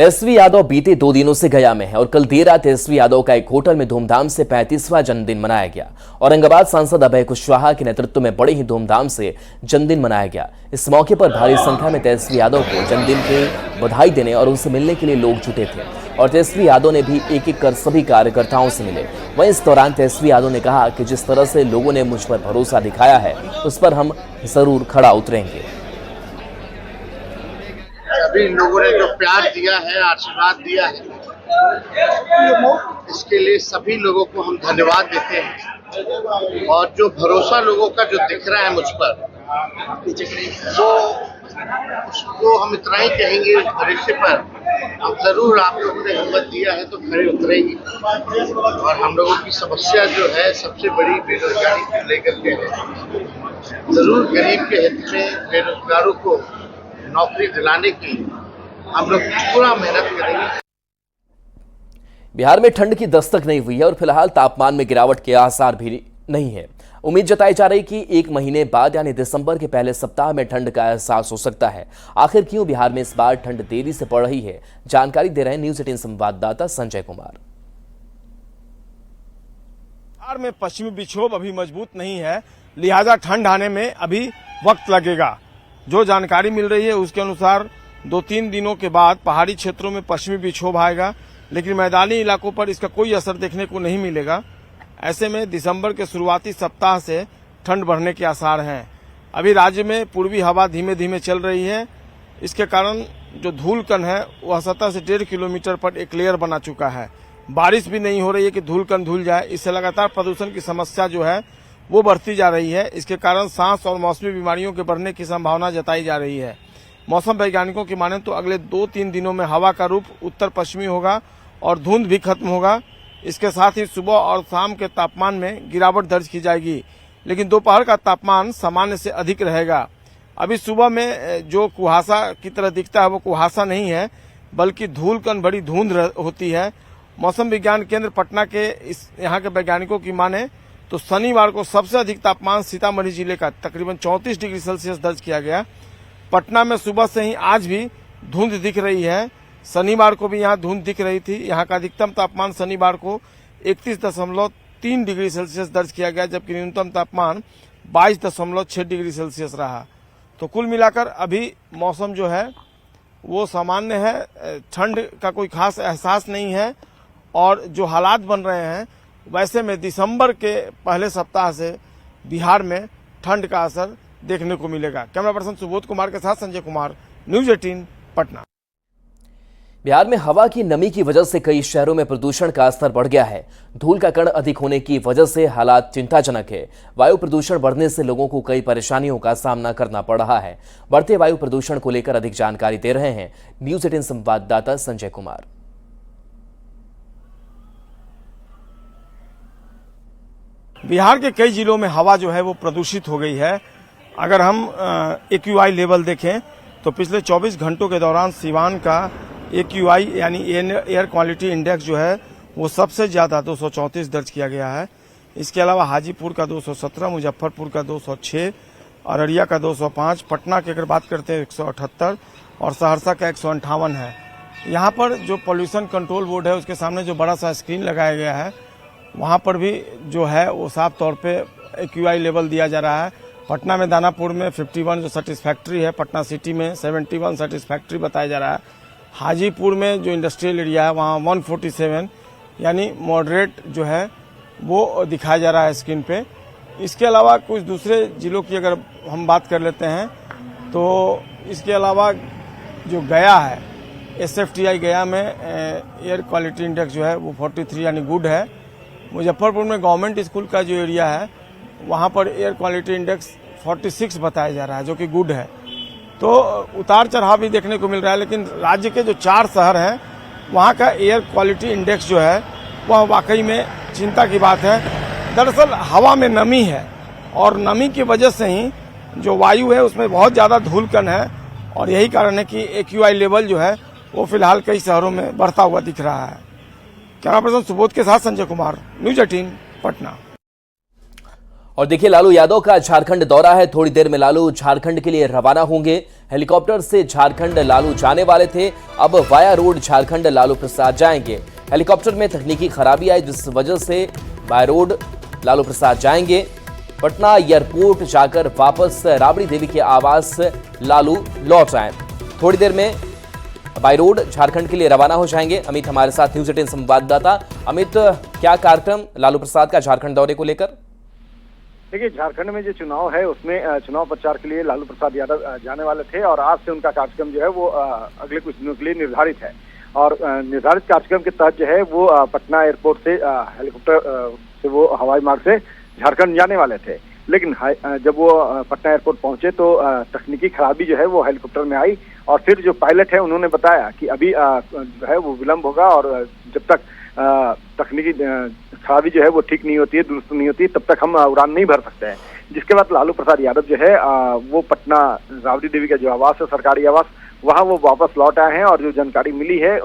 तेजस्वी यादव बीते 2 दिनों से गया में है और कल देर रात तेजस्वी यादव का एक होटल में धूमधाम से 35वां जन्मदिन मनाया गया। औरंगाबाद सांसद अभय कुशवाहा के नेतृत्व में बड़े ही धूमधाम से जन्मदिन मनाया गया। इस मौके पर भारी संख्या में तेजस्वी यादव को जन्मदिन की बधाई देने और उनसे मिलने के लिए लोग जुटे थे और तेजस्वी यादव ने भी एक एक कर सभी कार्यकर्ताओं से मिले। वहीं इस दौरान तेजस्वी यादव ने कहा कि जिस तरह से लोगों ने मुझ पर भरोसा दिखाया है उस पर हम जरूर खड़ा उतरेंगे। सभी लोगों ने जो प्यार दिया है, आशीर्वाद दिया है, इसके लिए सभी लोगों को हम धन्यवाद देते हैं। और जो भरोसा लोगों का जो दिख रहा है मुझ पर, वो उसको हम इतना ही कहेंगे, इस भरोसे पर हम जरूर, आप लोगों ने हिम्मत दिया है तो खड़े उतरेंगे। और हम लोगों की समस्या जो है सबसे बड़ी बेरोजगारी को लेकर के है। जरूर गरीब के हित में बेरोजगारों को नौकरी दिलाने की हम लोग पूरा मेहनत करेंगे। बिहार में ठंड की दस्तक नहीं हुई है और फिलहाल तापमान में गिरावट के आसार भी नहीं है। उम्मीद जताई जा रही कि 1 महीने बाद यानी दिसंबर के पहले सप्ताह में ठंड का एहसास हो सकता है। आखिर क्यों बिहार में इस बार ठंड देरी से पड़ रही है, जानकारी दे रहे हैं न्यूज 18 संवाददाता संजय कुमार। बिहार में पश्चिमी विक्षोभ अभी मजबूत नहीं है, लिहाजा ठंड आने में अभी वक्त लगेगा। जो जानकारी मिल रही है उसके अनुसार 2-3 दिनों के बाद पहाड़ी क्षेत्रों में पश्चिमी विक्षोभ आएगा, लेकिन मैदानी इलाकों पर इसका कोई असर देखने को नहीं मिलेगा। ऐसे में दिसंबर के शुरुआती सप्ताह से ठंड बढ़ने के आसार हैं। अभी राज्य में पूर्वी हवा धीमे धीमे चल रही है, इसके कारण जो धूल कण है वह सतह से 1.5 किलोमीटर पर एक लेयर बना चुका है। बारिश भी नहीं हो रही है कि धूल कण धुल जाए। इससे लगातार प्रदूषण की समस्या जो है वो बढ़ती जा रही है। इसके कारण सांस और मौसमी बीमारियों के बढ़ने की संभावना जताई जा रही है। मौसम वैज्ञानिकों की माने तो अगले 2-3 दिनों में हवा का रूप उत्तर पश्चिमी होगा और धुंध भी खत्म होगा। इसके साथ ही सुबह और शाम के तापमान में गिरावट दर्ज की जाएगी, लेकिन दोपहर का तापमान सामान्य से अधिक रहेगा। अभी सुबह में जो कुहासा की तरह दिखता है वो कुहासा नहीं है, बल्कि धूल कण बड़ी धुंध होती है। मौसम विज्ञान केंद्र पटना के यहाँ के वैज्ञानिकों की माने तो शनिवार को सबसे अधिक तापमान सीतामढ़ी जिले का तकरीबन 34 डिग्री सेल्सियस दर्ज किया गया। पटना में सुबह से ही आज भी धुंध दिख रही है। शनिवार को भी यहाँ धुंध दिख रही थी। यहाँ का अधिकतम तापमान शनिवार को 31.3 डिग्री सेल्सियस दर्ज किया गया, जबकि न्यूनतम तापमान 22.6 डिग्री सेल्सियस रहा। तो कुल मिलाकर अभी मौसम जो है वो सामान्य है, ठंड का कोई खास एहसास नहीं है। और जो हालात बन रहे हैं वैसे में दिसंबर के पहले सप्ताह से बिहार में ठंड का असर देखने को मिलेगा। कैमरा पर्सन सुबोध कुमार के साथ संजय कुमार, न्यूज 18 पटना। बिहार में हवा की नमी की वजह से कई शहरों में प्रदूषण का स्तर बढ़ गया है। धूल का कण अधिक होने की वजह से हालात चिंताजनक है। वायु प्रदूषण बढ़ने से लोगों को कई परेशानियों का सामना करना पड़ रहा है। बढ़ते वायु प्रदूषण को लेकर अधिक जानकारी दे रहे हैं न्यूज 18 संवाददाता संजय कुमार। बिहार के कई जिलों में हवा जो है वो प्रदूषित हो गई है। अगर हम AQI लेवल देखें तो पिछले 24 घंटों के दौरान सिवान का AQI यानी एयर क्वालिटी इंडेक्स जो है वो सबसे ज्यादा 234 दर्ज किया गया है। इसके अलावा हाजीपुर का 217, मुजफ्फरपुर का 206, अररिया का 205, पटना की अगर बात करते हैं 178 और सहरसा का 158 है। यहाँ पर जो पॉल्यूशन कंट्रोल बोर्ड है उसके सामने जो बड़ा सा स्क्रीन लगाया गया है वहाँ पर भी जो है वो साफ तौर पे AQI लेवल दिया जा रहा है। पटना में दानापुर में 51 जो सेटिस्फैक्ट्री है, पटना सिटी में 71 सेटिस्फैक्ट्री बताया जा रहा है। हाजीपुर में जो इंडस्ट्रियल एरिया है वहाँ 147 यानी मॉडरेट जो है वो दिखाया जा रहा है स्क्रीन पे। इसके अलावा कुछ दूसरे जिलों की अगर हम बात कर लेते हैं तो इसके अलावा जो गया है SFTI गया में एयर क्वालिटी इंडेक्स जो है वो 43 यानी गुड है। मुजफ्फरपुर में गवर्नमेंट स्कूल का जो एरिया है वहाँ पर एयर क्वालिटी इंडेक्स 46 बताया जा रहा है, जो कि गुड है। तो उतार चढ़ाव भी देखने को मिल रहा है, लेकिन राज्य के जो 4 शहर हैं वहाँ का एयर क्वालिटी इंडेक्स जो है वह वाकई में चिंता की बात है। दरअसल हवा में नमी है और नमी की वजह से ही जो वायु है उसमें बहुत ज़्यादा धूल कण है और यही कारण है कि AQI लेवल जो है वो फिलहाल कई शहरों में बढ़ता हुआ दिख रहा है। कैमरा पर्सन सुबोध के साथ संजय कुमार, न्यूज 18 पटना। और देखिए, लालू यादव का झारखंड दौरा है। थोड़ी देर में लालू झारखंड के लिए रवाना होंगे। हेलीकॉप्टर से झारखंड लालू जाने वाले थे, अब वाया रोड झारखंड लालू प्रसाद जाएंगे। हेलीकॉप्टर में तकनीकी खराबी आई, जिस वजह से बाय रोड लालू प्रसाद जाएंगे। पटना एयरपोर्ट जाकर वापस राबड़ी देवी के आवास लालू लौट आए। थोड़ी देर में बाय रोड झारखंड के लिए रवाना हो जाएंगे। अमित हमारे साथ न्यूज 18 संवाददाता। अमित, क्या कार्यक्रम लालू प्रसाद का झारखंड दौरे को लेकर? देखिए, झारखंड में जो चुनाव है उसमें चुनाव प्रचार के लिए लालू प्रसाद यादव जाने वाले थे और आज से उनका कार्यक्रम जो है वो अगले कुछ दिनों के लिए निर्धारित है। और निर्धारित कार्यक्रम के तहत जो है वो पटना एयरपोर्ट से हेलीकॉप्टर से वो हवाई मार्ग से झारखंड जाने वाले थे। लेकिन जब वो पटना एयरपोर्ट पहुंचे तो तकनीकी खराबी जो है वो हेलीकॉप्टर में आई और फिर जो पायलट है उन्होंने बताया कि अभी जो है वो विलंब होगा और जब तक तकनीकी खराबी जो है वो ठीक नहीं होती है, दुरुस्त नहीं होती है, तब तक हम उड़ान नहीं भर सकते हैं। जिसके बाद लालू प्रसाद यादव जो है वो पटना राबड़ी देवी का जो आवास है, सरकारी आवास, वहाँ वो वापस लौट आए हैं। और जो जानकारी मिली है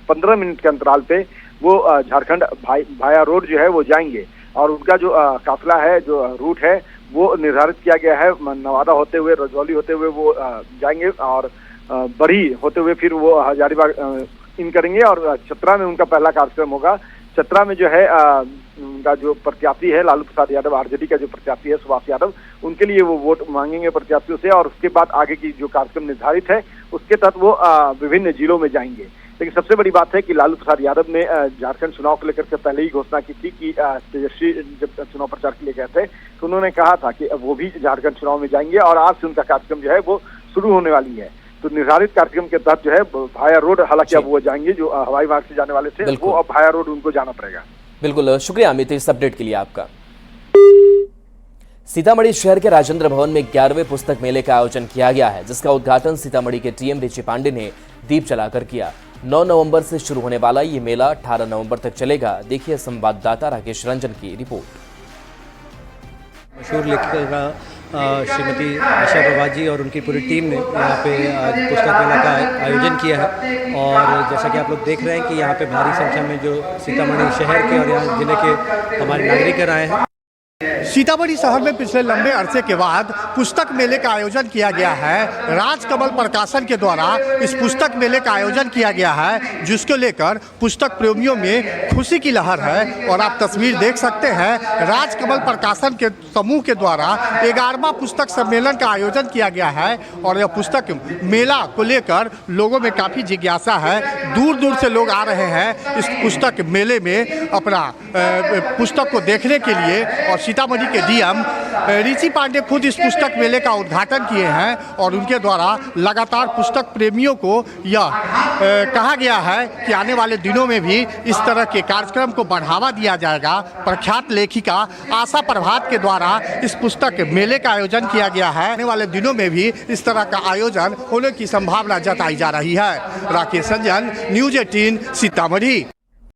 15 मिनट के अंतराल पे वो झारखंड भाया रोड जो है वो जाएंगे और उनका जो काफिला है, जो रूट है वो निर्धारित किया गया है। नवादा होते हुए, रजौली होते हुए वो जाएंगे और बड़ी होते हुए फिर वो हजारीबाग इन करेंगे और चतरा में उनका पहला कार्यक्रम होगा। चतरा में जो है उनका जो प्रत्याशी है लालू प्रसाद यादव, आरजेडी का जो प्रत्याशी है सुभाष यादव, उनके लिए वो वोट मांगेंगे प्रत्याशियों से और उसके बाद आगे की जो कार्यक्रम निर्धारित है उसके तहत वो विभिन्न जिलों में जाएंगे। लेकिन सबसे बड़ी बात है कि लालू प्रसाद यादव ने झारखंड चुनाव को लेकर के पहले ही घोषणा की थी कि तेजस्वी जब चुनाव प्रचार के लिए गए थे तो उन्होंने कहा था कि वो भी झारखंड चुनाव में जाएंगे और आज से उनका कार्यक्रम जो है वो शुरू होने वाली है। तो निर्धारित कार्यक्रम के तहत जो है भाया रोड, हालांकि अब वो जाएंगे, जो हवाई मार्ग से जाने वाले थे वो अब भाया रोड उनको जाना पड़ेगा। बिल्कुल, शुक्रिया अमित इस अपडेट के लिए आपका। सीतामढ़ी शहर के राजेंद्र भवन में 11वें पुस्तक मेले का आयोजन किया गया है, जिसका उद्घाटन सीतामढ़ी के टीएम रिची पांडे ने दीप जलाकर किया। 9 नवंबर से शुरू होने वाला ये मेला 18 नवंबर तक चलेगा। देखिए संवाददाता राकेश रंजन की रिपोर्ट। मशहूर लेखिका श्रीमती आशा प्रभात जी और उनकी पूरी टीम ने यहाँ पे आज पुस्तक मेला का आयोजन किया है और जैसा कि आप लोग देख रहे हैं कि यहाँ पे भारी संख्या में जो सीतामढ़ी शहर के और यहाँ जिले के हमारे नागरिक आए हैं। सीतामढ़ी शहर में पिछले लंबे अरसे के बाद पुस्तक मेले का आयोजन किया गया है। राजकमल प्रकाशन के द्वारा इस पुस्तक मेले का आयोजन किया गया है, जिसको लेकर पुस्तक प्रेमियों में खुशी की लहर है। और आप तस्वीर देख सकते हैं, राजकमल प्रकाशन के समूह के द्वारा 11वां पुस्तक सम्मेलन का आयोजन किया गया है और यह पुस्तक मेला को लेकर लोगों में काफ़ी जिज्ञासा है। दूर दूर से लोग आ रहे हैं इस पुस्तक मेले में अपना पुस्तक को देखने के लिए। और सीतामढ़ी के डीएम रिची पांडे खुद इस पुस्तक मेले का उद्घाटन किए हैं और उनके द्वारा लगातार पुस्तक प्रेमियों को यह कहा गया है कि आने वाले दिनों में भी इस तरह के कार्यक्रम को बढ़ावा दिया जाएगा। प्रख्यात लेखिका आशा प्रभात के द्वारा इस पुस्तक मेले का आयोजन किया गया है। आने वाले दिनों में भी इस तरह का आयोजन होने की संभावना जताई जा रही है। राकेश रंजन, न्यूज 18 सीतामढ़ी।